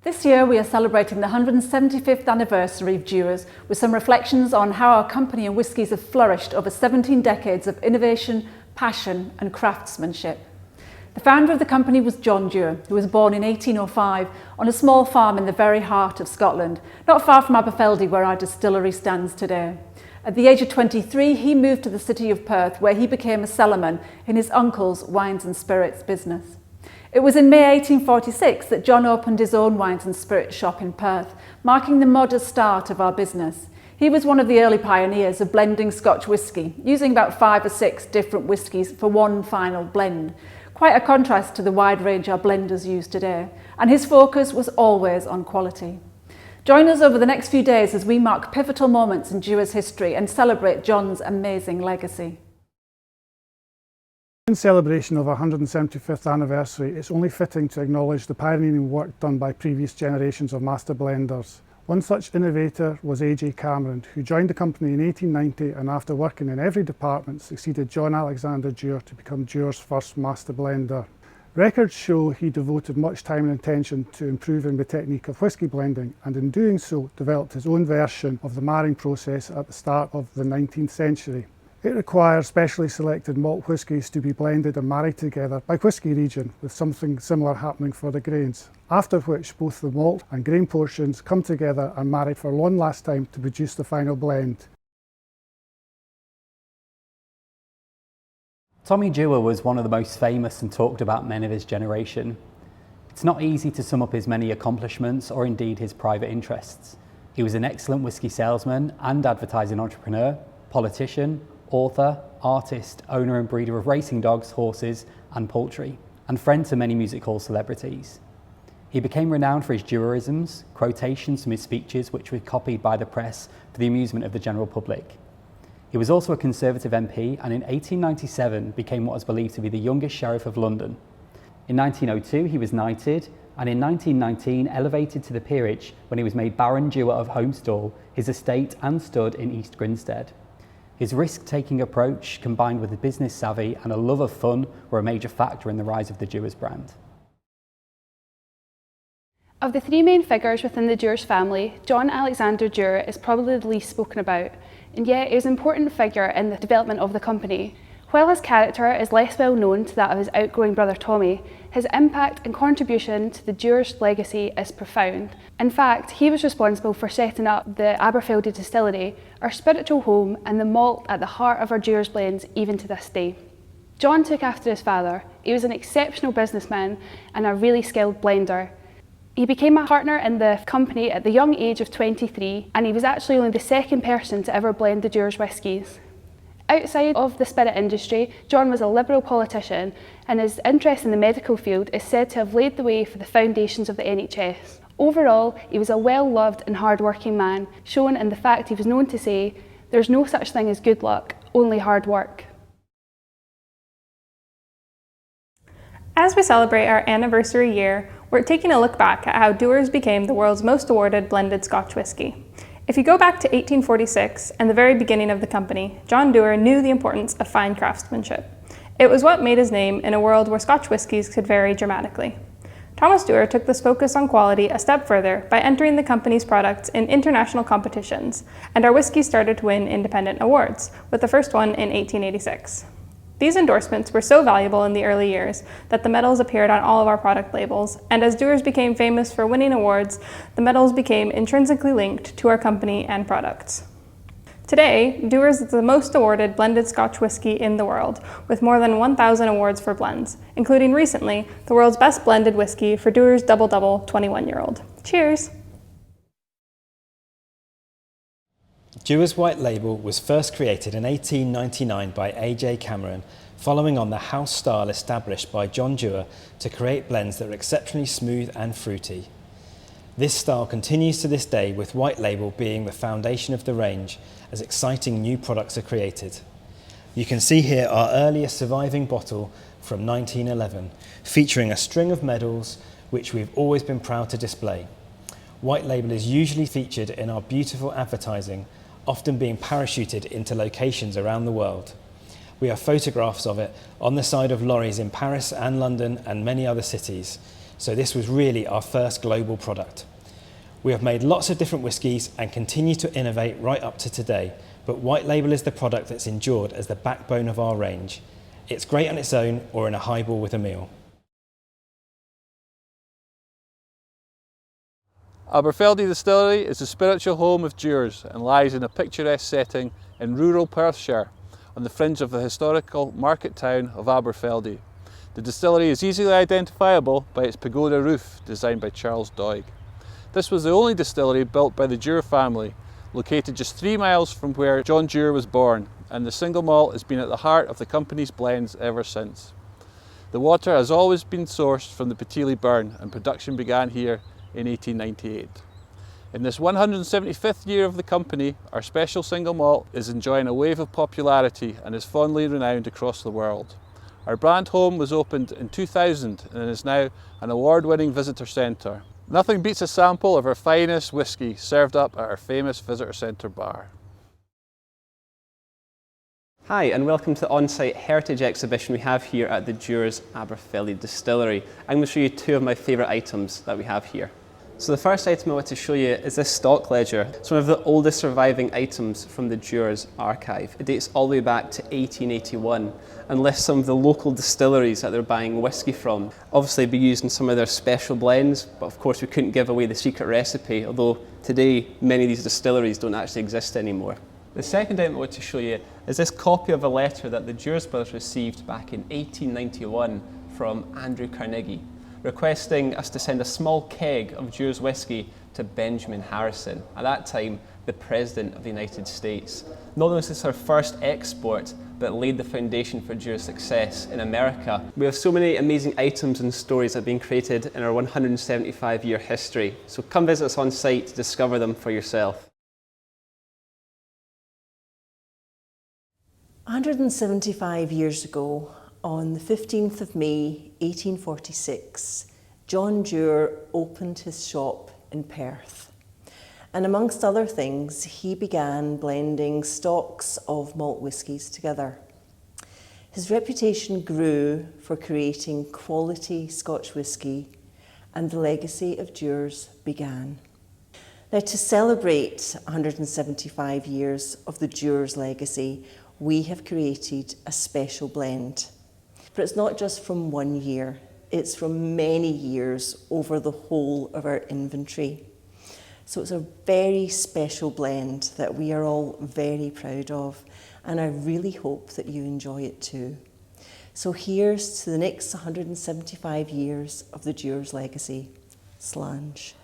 This year we are celebrating the 175th anniversary of Dewar's with some reflections on how our company and whiskies have flourished over 17 decades of innovation, passion and craftsmanship. The founder of the company was John Dewar, who was born in 1805 on a small farm in the very heart of Scotland, not far from Aberfeldy where our distillery stands today. At the age of 23 he moved to the city of Perth where he became a cellarman in his uncle's wines and spirits business. It was in May 1846 that John opened his own wines and spirits shop in Perth, marking the modest start of our business. He was one of the early pioneers of blending Scotch whisky, using about 5 or 6 different whiskies for one final blend. Quite a contrast to the wide range our blenders use today, and his focus was always on quality. Join us over the next few days as we mark pivotal moments in Dewar's history and celebrate John's amazing legacy. In celebration of our 175th anniversary, it's only fitting to acknowledge the pioneering work done by previous generations of master blenders. One such innovator was A.J. Cameron, who joined the company in 1890 and after working in every department succeeded John Alexander Dewar to become Dewar's first master blender. Records show he devoted much time and attention to improving the technique of whisky blending and in doing so developed his own version of the marring process at the start of the 19th century. It requires specially selected malt whiskies to be blended and married together by whisky region, with something similar happening for the grains, after which both the malt and grain portions come together and married for one last time to produce the final blend. Tommy Dewar was one of the most famous and talked about men of his generation. It's not easy to sum up his many accomplishments or indeed his private interests. He was an excellent whisky salesman and advertising entrepreneur, politician, author, artist, owner and breeder of racing dogs, horses and poultry, and friend to many music hall celebrities. He became renowned for his Dewarisms, quotations from his speeches which were copied by the press for the amusement of the general public. He was also a Conservative MP and in 1897 became what is believed to be the youngest Sheriff of London. In 1902 he was knighted and in 1919 elevated to the peerage when he was made Baron Dewar of Holmestall, his estate and stud in East Grinstead. His risk-taking approach, combined with a business savvy and a love of fun, were a major factor in the rise of the Dewar's brand. Of the 3 main figures within the Dewar's family, John Alexander Dewar is probably the least spoken about, and yet is an important figure in the development of the company. While his character is less well known to that of his outgoing brother Tommy, his impact and contribution to the Dewar's legacy is profound. In fact, he was responsible for setting up the Aberfeldy distillery, our spiritual home and the malt at the heart of our Dewar's blends even to this day. John took after his father. He was an exceptional businessman and a really skilled blender. He became a partner in the company at the young age of 23 and he was actually only the second person to ever blend the Dewar's whiskies. Outside of the spirit industry, John was a Liberal politician and his interest in the medical field is said to have laid the way for the foundations of the NHS. Overall, he was a well-loved and hard-working man, shown in the fact he was known to say, "There's no such thing as good luck, only hard work." As we celebrate our anniversary year, we're taking a look back at how Dewar's became the world's most awarded blended Scotch whisky. If you go back to 1846 and the very beginning of the company, John Dewar knew the importance of fine craftsmanship. It was what made his name in a world where Scotch whiskies could vary dramatically. Thomas Dewar took this focus on quality a step further by entering the company's products in international competitions, and our whiskey started to win independent awards, with the first one in 1886. These endorsements were so valuable in the early years that the medals appeared on all of our product labels, and as Dewar's became famous for winning awards, the medals became intrinsically linked to our company and products. Today, Dewar's is the most awarded blended Scotch whisky in the world, with more than 1,000 awards for blends, including recently the world's best blended whisky for Dewar's Double Double 21-year-old. Cheers! Dewar's White Label was first created in 1899 by A.J. Cameron, following on the house style established by John Dewar to create blends that are exceptionally smooth and fruity. This style continues to this day, with White Label being the foundation of the range as exciting new products are created. You can see here our earliest surviving bottle from 1911, featuring a string of medals which we've always been proud to display. White Label is usually featured in our beautiful advertising, often being parachuted into locations around the world. We have photographs of it on the side of lorries in Paris and London and many other cities. so this was really our first global product. We have made lots of different whiskies and continue to innovate right up to today, but white label is the product that's endured as the backbone of our range. It's great on its own or in a highball with a meal. Aberfeldy Distillery is the spiritual home of Dewars and lies in a picturesque setting in rural Perthshire on the fringe of the historical market town of Aberfeldy. The distillery is easily identifiable by its pagoda roof designed by Charles Doig. This was the only distillery built by the Dewar family, located just 3 miles from where John Dewar was born, and the single malt has been at the heart of the company's blends ever since. The water has always been sourced from the Peteely Burn, and production began here in 1898. In this 175th year of the company, our special single malt is enjoying a wave of popularity and is fondly renowned across the world. Our brand home was opened in 2000 and is now an award-winning visitor centre. Nothing beats a sample of our finest whisky served up at our famous visitor centre bar. Hi and welcome to the on-site heritage exhibition we have here at the Dewars Aberfeldy Distillery. I'm going to show you 2 of my favourite items that we have here. So the first item I want to show you is this stock ledger. It's one of the oldest surviving items from the Dewars archive. It dates all the way back to 1881 and lists some of the local distilleries that they're buying whisky from. Obviously it'd be used in some of their special blends, but of course we couldn't give away the secret recipe, although today many of these distilleries don't actually exist anymore. The second item I want to show you is this copy of a letter that the Dewars brothers received back in 1891 from Andrew Carnegie, requesting us to send a small keg of Dewars whisky to Benjamin Harrison, at that time the President of the United States. Not only was this our first export, but it laid the foundation for Dewars' success in America. We have so many amazing items and stories that have been created in our 175-year history, so come visit us on site to discover them for yourself. 175 years ago, on the 15th of May 1846, John Dewar opened his shop in Perth. And amongst other things, he began blending stocks of malt whiskies together. His reputation grew for creating quality Scotch whisky, and the legacy of Dewars began. Now, to celebrate 175 years of the Dewars legacy, we have created a special blend. But it's not just from one year, it's from many years over the whole of our inventory. So it's a very special blend that we are all very proud of, and I really hope that you enjoy it too. So here's to the next 175 years of the Dewars legacy. Slàinte.